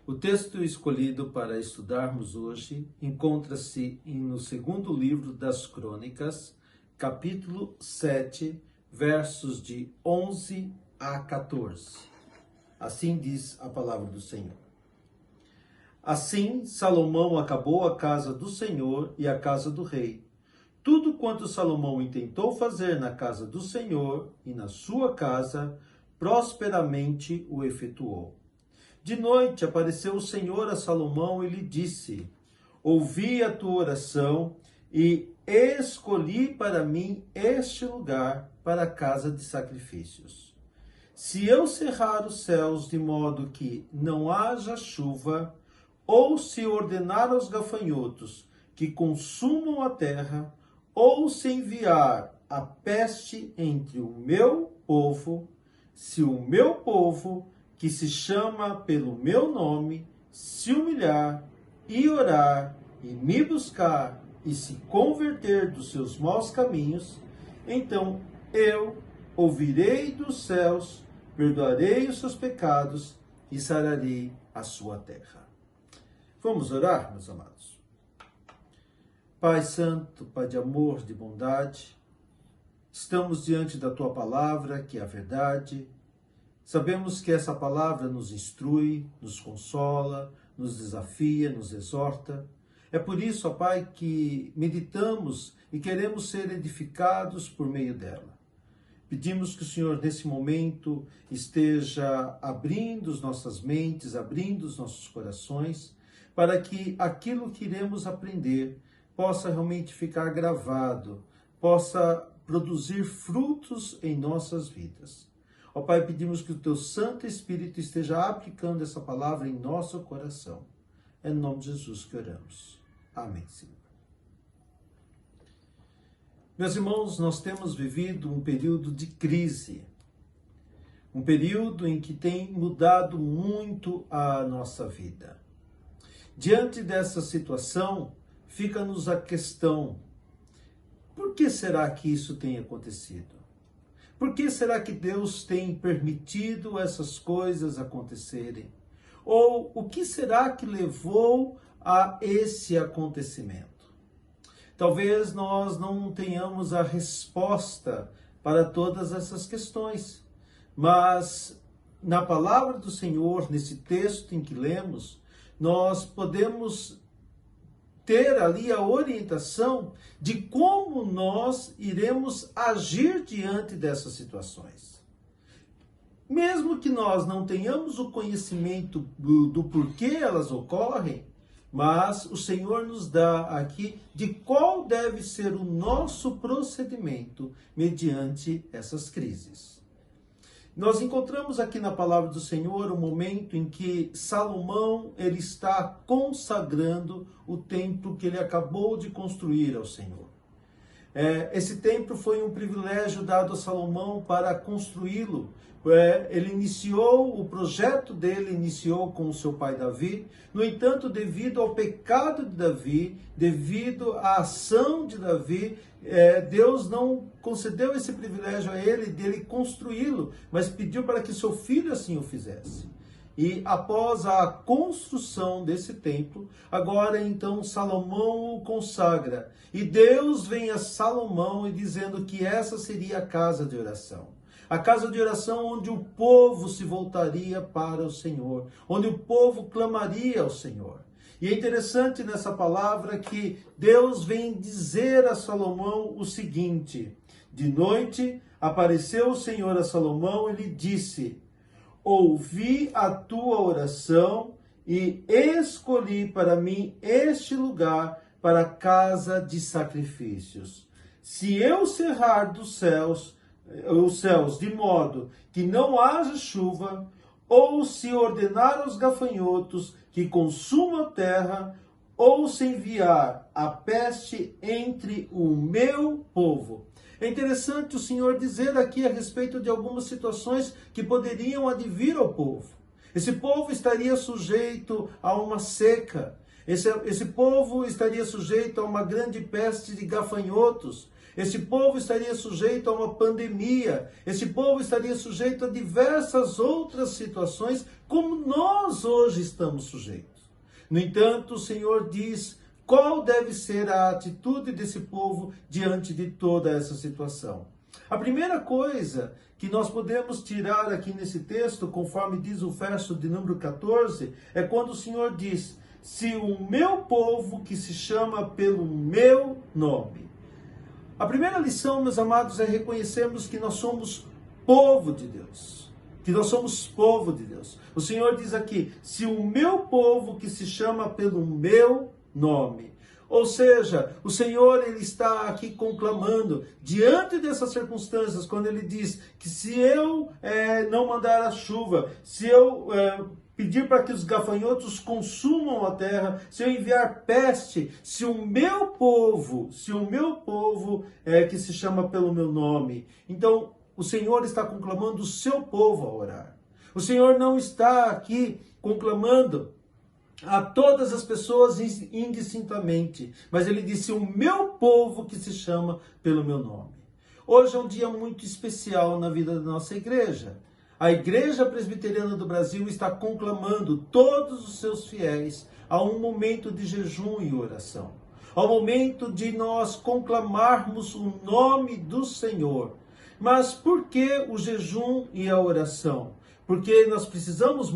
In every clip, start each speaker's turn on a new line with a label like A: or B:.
A: O texto escolhido para estudarmos hoje encontra-se no segundo livro das Crônicas, capítulo 7, versos de 11 a 14. Assim diz a palavra do Senhor. Assim, Salomão acabou a casa do Senhor e a casa do rei. Tudo quanto Salomão intentou fazer na casa do Senhor e na sua casa, prosperamente o efetuou. De noite apareceu o Senhor a Salomão e lhe disse: ouvi a tua oração e escolhi para mim este lugar para a casa de sacrifícios. Se eu cerrar os céus de modo que não haja chuva, ou se ordenar aos gafanhotos que consumam a terra, ou se enviar a peste entre o meu povo, se o meu povo, que se chama pelo meu nome, se humilhar e orar e me buscar e se converter dos seus maus caminhos, então eu ouvirei dos céus, perdoarei os seus pecados e sararei a sua terra. Vamos orar, meus amados. Pai Santo, Pai de amor, de bondade, estamos diante da Tua palavra, que é a verdade. Sabemos que essa palavra nos instrui, nos consola, nos desafia, nos exorta. É por isso, ó Pai, que meditamos e queremos ser edificados por meio dela. Pedimos que o Senhor, nesse momento, esteja abrindo as nossas mentes, abrindo os nossos corações, para que aquilo que iremos aprender possa realmente ficar gravado, possa produzir frutos em nossas vidas. Ó Pai, pedimos que o Teu Santo Espírito esteja aplicando essa palavra em nosso coração. É no nome de Jesus que oramos. Amém, Senhor. Meus irmãos, nós temos vivido um período de crise, um período em que tem mudado muito a nossa vida. Diante dessa situação, fica-nos a questão: por que será que isso tem acontecido? Por que será que Deus tem permitido essas coisas acontecerem? Ou o que será que levou a esse acontecimento? Talvez nós não tenhamos a resposta para todas essas questões, mas na palavra do Senhor, nesse texto em que lemos, nós podemos ter ali a orientação de como nós iremos agir diante dessas situações. Mesmo que nós não tenhamos o conhecimento do porquê elas ocorrem, mas o Senhor nos dá aqui de qual deve ser o nosso procedimento mediante essas crises. Nós encontramos aqui na palavra do Senhor um momento em que Salomão ele está consagrando o templo que ele acabou de construir ao Senhor. Esse templo foi um privilégio dado a Salomão para construí-lo. Ele iniciou, o projeto dele iniciou com o seu pai Davi. No entanto, devido ao pecado de Davi, devido à ação de Davi, Deus não concedeu esse privilégio a ele dele construí-lo, mas pediu para que seu filho assim o fizesse. E após a construção desse templo, agora então Salomão o consagra. E Deus vem a Salomão e dizendo que essa seria a casa de oração. A casa de oração onde o povo se voltaria para o Senhor, onde o povo clamaria ao Senhor. E é interessante nessa palavra que Deus vem dizer a Salomão o seguinte: de noite apareceu o Senhor a Salomão e lhe disse: ouvi a tua oração e escolhi para mim este lugar para a casa de sacrifícios. Se eu cerrar os céus de modo que não haja chuva, ou se ordenar aos gafanhotos que consumam a terra, ou se enviar a peste entre o meu povo. É interessante o Senhor dizer aqui a respeito de algumas situações que poderiam advir ao povo. Esse povo estaria sujeito a uma seca. Esse povo estaria sujeito a uma grande peste de gafanhotos. Esse povo estaria sujeito a uma pandemia. Esse povo estaria sujeito a diversas outras situações, como nós hoje estamos sujeitos. No entanto, o Senhor diz qual deve ser a atitude desse povo diante de toda essa situação. A primeira coisa que nós podemos tirar aqui nesse texto, conforme diz o verso de número 14, é quando o Senhor diz: se o meu povo que se chama pelo meu nome. A primeira lição, meus amados, é reconhecermos que nós somos povo de Deus. Que nós somos povo de Deus. O Senhor diz aqui: se o meu povo que se chama pelo meu nome. Ou seja, o Senhor, ele está aqui conclamando, diante dessas circunstâncias, quando ele diz que se eu não mandar a chuva, se eu pedir para que os gafanhotos consumam a terra, se eu enviar peste, se o meu povo que se chama pelo meu nome. Então, o Senhor está conclamando o seu povo a orar. O Senhor não está aqui conclamando a todas as pessoas indistintamente, mas ele disse: o meu povo que se chama pelo meu nome. Hoje é um dia muito especial na vida da nossa igreja. A Igreja Presbiteriana do Brasil está conclamando todos os seus fiéis a um momento de jejum e oração, ao momento de nós conclamarmos o nome do Senhor. Mas por que o jejum e a oração? Porque nós precisamos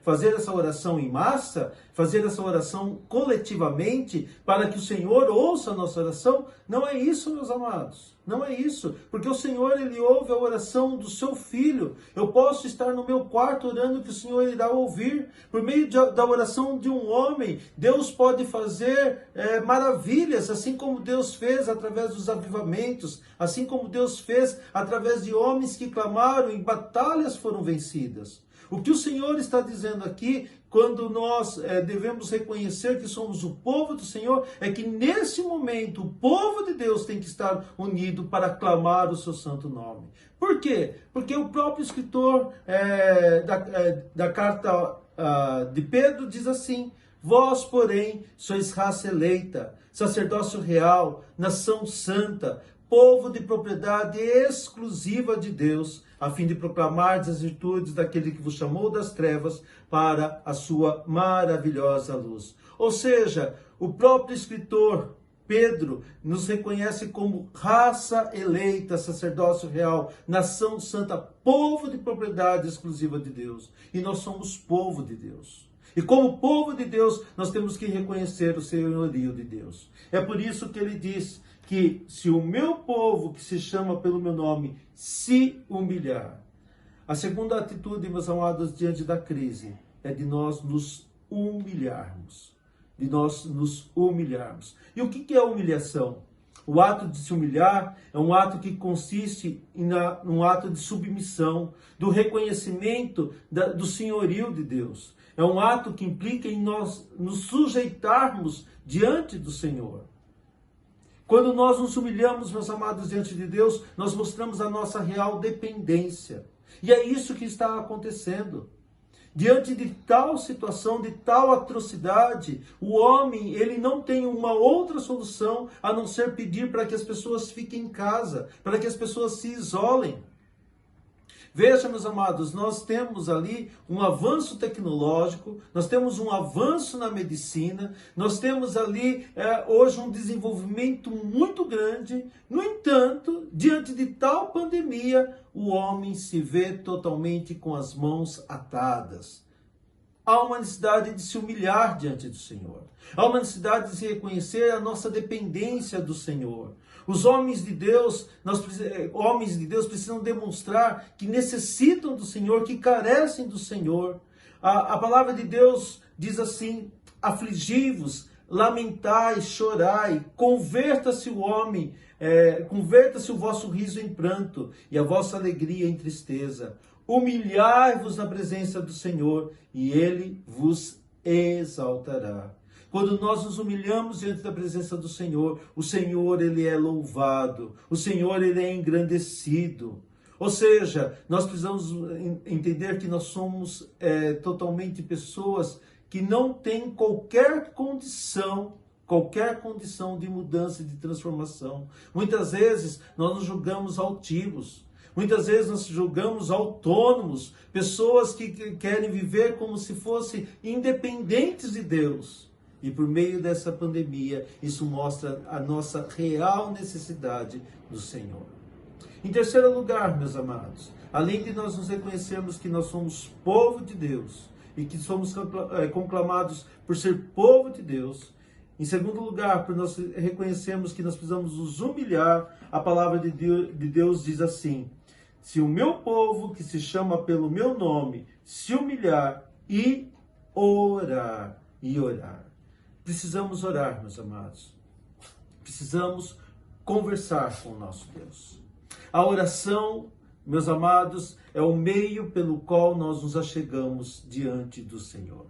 A: fazer essa oração em massa, fazer essa oração coletivamente, para que o Senhor ouça a nossa oração? Não é isso, meus amados. Não é isso. Porque o Senhor, ele ouve a oração do seu filho. Eu posso estar no meu quarto orando, que o Senhor irá ouvir. Por meio da oração de um homem, Deus pode fazer maravilhas, assim como Deus fez através dos avivamentos, assim como Deus fez através de homens que clamaram e batalhas foram vencidas. O que o Senhor está dizendo aqui, quando nós devemos reconhecer que somos o povo do Senhor, é que nesse momento o povo de Deus tem que estar unido para clamar o seu santo nome. Por quê? Porque o próprio escritor da carta de Pedro diz assim: vós, porém, sois raça eleita, sacerdócio real, nação santa, povo de propriedade exclusiva de Deus, a fim de proclamar as virtudes daquele que vos chamou das trevas para a sua maravilhosa luz. Ou seja, o próprio escritor Pedro nos reconhece como raça eleita, sacerdócio real, nação santa, povo de propriedade exclusiva de Deus. E nós somos povo de Deus. E como povo de Deus, nós temos que reconhecer o senhorio de Deus. É por isso que ele diz que se o meu povo, que se chama pelo meu nome, se humilhar. A segunda atitude, meus amados, diante da crise, é de nós nos humilharmos. De nós nos humilharmos. E o que é humilhação? O ato de se humilhar é um ato que consiste num ato de submissão, do reconhecimento do senhorio de Deus. É um ato que implica em nós nos sujeitarmos diante do Senhor. Quando nós nos humilhamos, meus amados, diante de Deus, nós mostramos a nossa real dependência. E é isso que está acontecendo. Diante de tal situação, de tal atrocidade, o homem, ele não tem uma outra solução a não ser pedir para que as pessoas fiquem em casa, para que as pessoas se isolem. Veja, meus amados, nós temos ali um avanço tecnológico, nós temos um avanço na medicina, nós temos ali hoje um desenvolvimento muito grande. No entanto, diante de tal pandemia, o homem se vê totalmente com as mãos atadas. Há uma necessidade de se humilhar diante do Senhor. Há uma necessidade de se reconhecer a nossa dependência do Senhor. Os homens de Deus, precisam demonstrar que necessitam do Senhor, que carecem do Senhor. A palavra de Deus diz assim: afligi-vos, lamentai, chorai, converta-se o homem, converta-se o vosso riso em pranto e a vossa alegria em tristeza. Humilhai-vos na presença do Senhor e Ele vos exaltará. Quando nós nos humilhamos diante da presença do Senhor, o Senhor, ele é louvado, o Senhor, ele é engrandecido. Ou seja, nós precisamos entender que nós somos totalmente pessoas que não têm qualquer condição qualquer condição de mudança e de transformação. Muitas vezes nós nos julgamos altivos, muitas vezes nós nos julgamos autônomos, pessoas que querem viver como se fossem independentes de Deus. E por meio dessa pandemia, isso mostra a nossa real necessidade do Senhor. Em terceiro lugar, meus amados, além de nós nos reconhecermos que nós somos povo de Deus e que somos conclamados por ser povo de Deus, em segundo lugar, por nós reconhecermos que nós precisamos nos humilhar, a palavra de Deus diz assim: se o meu povo, que se chama pelo meu nome, se humilhar e orar, Precisamos orar, meus amados. Precisamos conversar com o nosso Deus. A oração, meus amados, é o meio pelo qual nós nos achegamos diante do Senhor.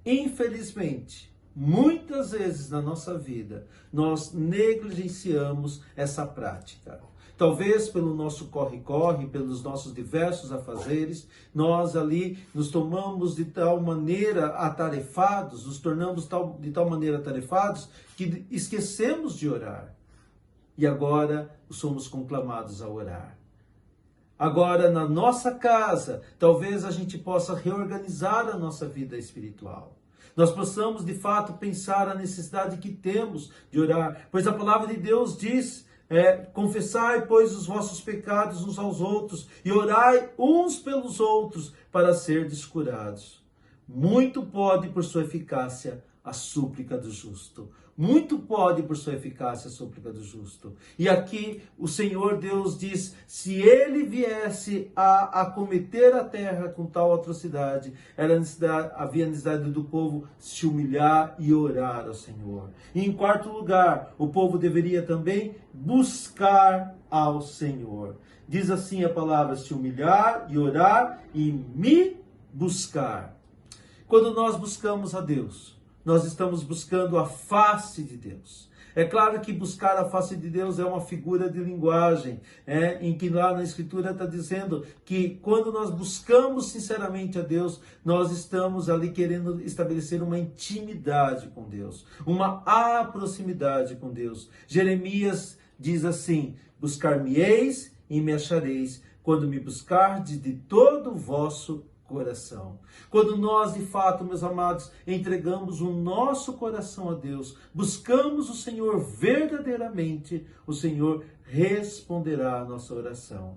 A: Infelizmente, muitas vezes na nossa vida, nós negligenciamos essa prática. Talvez pelo nosso corre-corre, pelos nossos diversos afazeres, nós ali nos tomamos de tal maneira atarefados, nos tornamos de tal maneira atarefados, que esquecemos de orar. E agora somos conclamados a orar. Agora, na nossa casa, talvez a gente possa reorganizar a nossa vida espiritual. Nós possamos, de fato, pensar a necessidade que temos de orar, pois a palavra de Deus diz: confessai, pois, os vossos pecados uns aos outros e orai uns pelos outros para serdes curados. Muito pode, por sua eficácia, a súplica do justo. Muito pode, por sua eficácia, a súplica do justo. E aqui o Senhor Deus diz: se ele viesse a acometer a terra com tal atrocidade, havia necessidade do povo se humilhar e orar ao Senhor. E em quarto lugar, o povo deveria também buscar ao Senhor. Diz assim a palavra: se humilhar e orar e me buscar. Quando nós buscamos a Deus, nós estamos buscando a face de Deus. É claro que buscar a face de Deus é uma figura de linguagem, em que lá na Escritura está dizendo que quando nós buscamos sinceramente a Deus, nós estamos ali querendo estabelecer uma intimidade com Deus, uma proximidade com Deus. Jeremias diz assim: buscar-me-eis e me achareis, quando me buscardes de todo o vosso coração. Quando nós, de fato, meus amados, entregamos o nosso coração a Deus, buscamos o Senhor verdadeiramente, o Senhor responderá a nossa oração.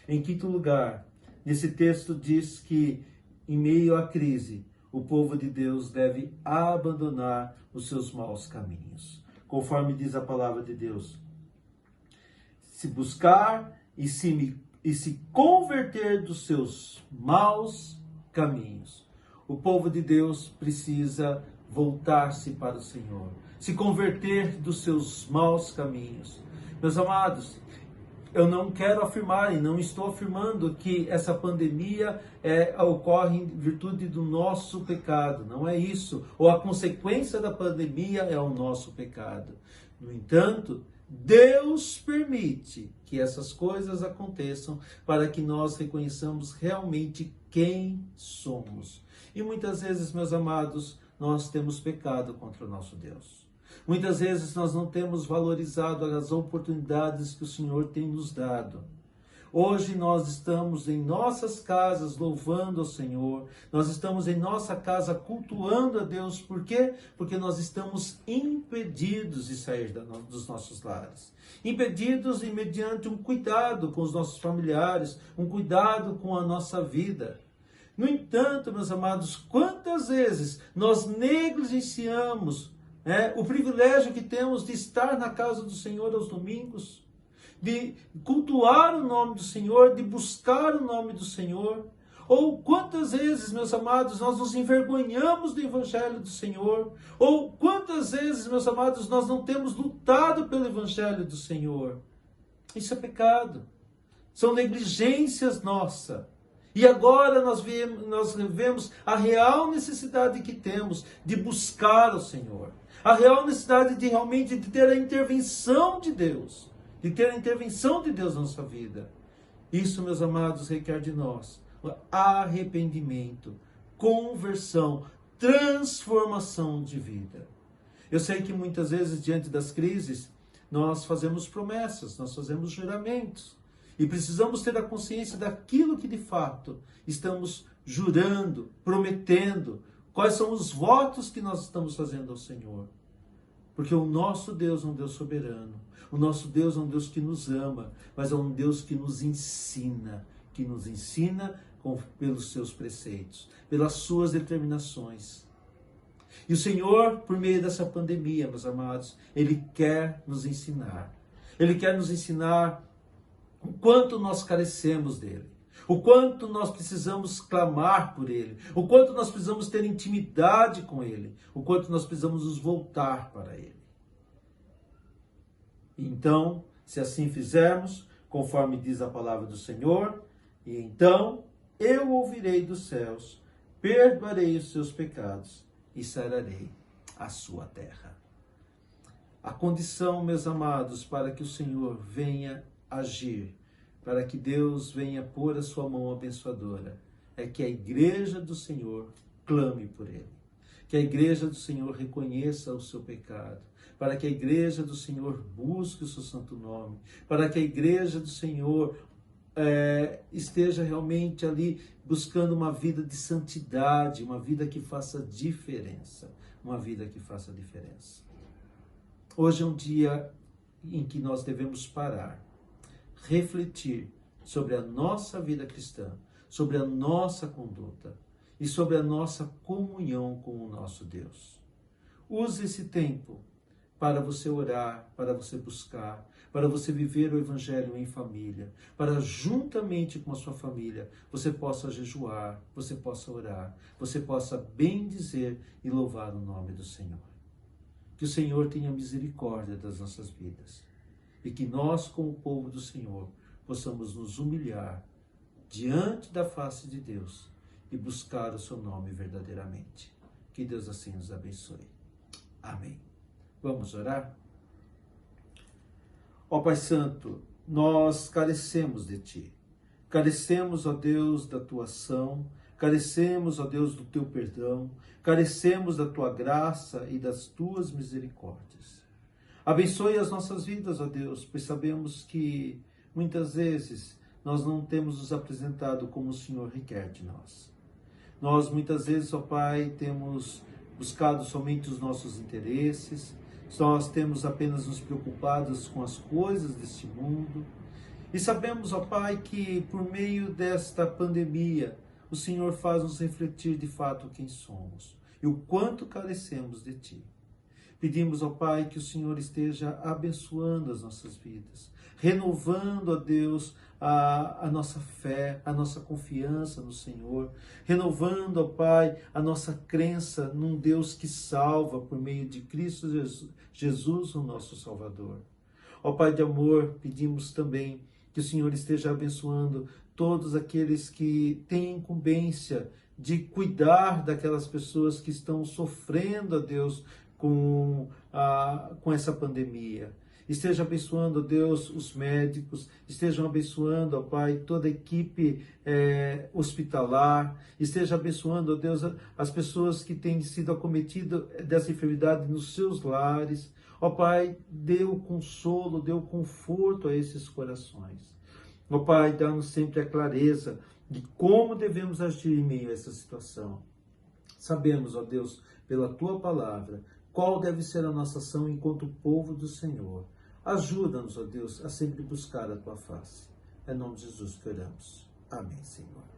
A: Em quinto lugar, nesse texto diz que, em meio à crise, o povo de Deus deve abandonar os seus maus caminhos. Conforme diz a palavra de Deus: se buscar e se converter dos seus maus caminhos. O povo de Deus precisa voltar-se para o Senhor, se converter dos seus maus caminhos. Meus amados, eu não quero afirmar e não estou afirmando que essa pandemia ocorre em virtude do nosso pecado. Não é isso. Ou a consequência da pandemia é o nosso pecado. No entanto, Deus permite que essas coisas aconteçam para que nós reconheçamos realmente quem somos. E muitas vezes, meus amados, nós temos pecado contra o nosso Deus. Muitas vezes nós não temos valorizado as oportunidades que o Senhor tem nos dado. Hoje nós estamos em nossas casas louvando ao Senhor, nós estamos em nossa casa cultuando a Deus. Por quê? Porque nós estamos impedidos de sair dos nossos lares. Impedidos e mediante um cuidado com os nossos familiares, um cuidado com a nossa vida. No entanto, meus amados, quantas vezes nós negligenciamos o privilégio que temos de estar na casa do Senhor aos domingos, de cultuar o nome do Senhor, de buscar o nome do Senhor. Ou quantas vezes, meus amados, nós nos envergonhamos do Evangelho do Senhor. Ou quantas vezes, meus amados, nós não temos lutado pelo Evangelho do Senhor. Isso é pecado. São negligências nossas. E agora nós vemos a real necessidade que temos de buscar o Senhor. A real necessidade de realmente ter a intervenção de Deus. De ter a intervenção de Deus na nossa vida. Isso, meus amados, requer de nós arrependimento, conversão, transformação de vida. Eu sei que muitas vezes, diante das crises, nós fazemos promessas, nós fazemos juramentos. E precisamos ter a consciência daquilo que de fato estamos jurando, prometendo, quais são os votos que nós estamos fazendo ao Senhor. Porque o nosso Deus é um Deus soberano, o nosso Deus é um Deus que nos ama, mas é um Deus que nos ensina pelos seus preceitos, pelas suas determinações. E o Senhor, por meio dessa pandemia, meus amados, Ele quer nos ensinar. Ele quer nos ensinar o quanto nós carecemos dEle, o quanto nós precisamos clamar por Ele, o quanto nós precisamos ter intimidade com Ele, o quanto nós precisamos nos voltar para Ele. Então, se assim fizermos, conforme diz a palavra do Senhor, e então eu ouvirei dos céus, perdoarei os seus pecados e sararei a sua terra. A condição, meus amados, para que o Senhor venha agir, para que Deus venha pôr a sua mão abençoadora, é que a igreja do Senhor clame por Ele, que a igreja do Senhor reconheça o seu pecado, para que a igreja do Senhor busque o seu santo nome, para que a igreja do Senhor esteja realmente ali buscando uma vida de santidade, uma vida que faça diferença, uma vida que faça diferença. Hoje é um dia em que nós devemos parar, refletir sobre a nossa vida cristã, sobre a nossa conduta e sobre a nossa comunhão com o nosso Deus. Use esse tempo para você orar, para você buscar, para você viver o Evangelho em família, para juntamente com a sua família você possa jejuar, você possa orar, você possa bendizer e louvar o nome do Senhor. Que o Senhor tenha misericórdia das nossas vidas e que nós, como povo do Senhor, possamos nos humilhar diante da face de Deus e buscar o seu nome verdadeiramente. Que Deus assim nos abençoe. Amém. Vamos orar? Ó Pai Santo, nós carecemos de Ti. Carecemos, ó Deus, da Tua ação, carecemos, ó Deus, do Teu perdão, carecemos da Tua graça e das Tuas misericórdias. Abençoe as nossas vidas, ó Deus, pois sabemos que muitas vezes nós não temos nos apresentado como o Senhor requer de nós. Nós muitas vezes, ó Pai, temos buscado somente os nossos interesses, nós temos apenas nos preocupados com as coisas deste mundo. E sabemos, ó Pai, que por meio desta pandemia, o Senhor faz-nos refletir de fato quem somos e o quanto carecemos de Ti. Pedimos, ó Pai, que o Senhor esteja abençoando as nossas vidas, renovando, ó Deus, a nossa fé, a nossa confiança no Senhor, renovando, ó Pai, a nossa crença num Deus que salva por meio de Cristo Jesus, o nosso Salvador. Ó Pai de amor, pedimos também que o Senhor esteja abençoando todos aqueles que têm incumbência de cuidar daquelas pessoas que estão sofrendo, ó Deus, com essa pandemia. Esteja abençoando, ó Deus, os médicos, estejam abençoando, ó Pai, toda a equipe hospitalar, esteja abençoando, ó Deus, as pessoas que têm sido acometidas dessa enfermidade nos seus lares. Ó Pai, dê o consolo, dê o conforto a esses corações. Ó Pai, dá-nos sempre a clareza de como devemos agir em meio a essa situação. Sabemos, ó Deus, pela Tua palavra, qual deve ser a nossa ação enquanto povo do Senhor. Ajuda-nos, ó Deus, a sempre buscar a Tua face. É em nome de Jesus que oramos. Amém, Senhor.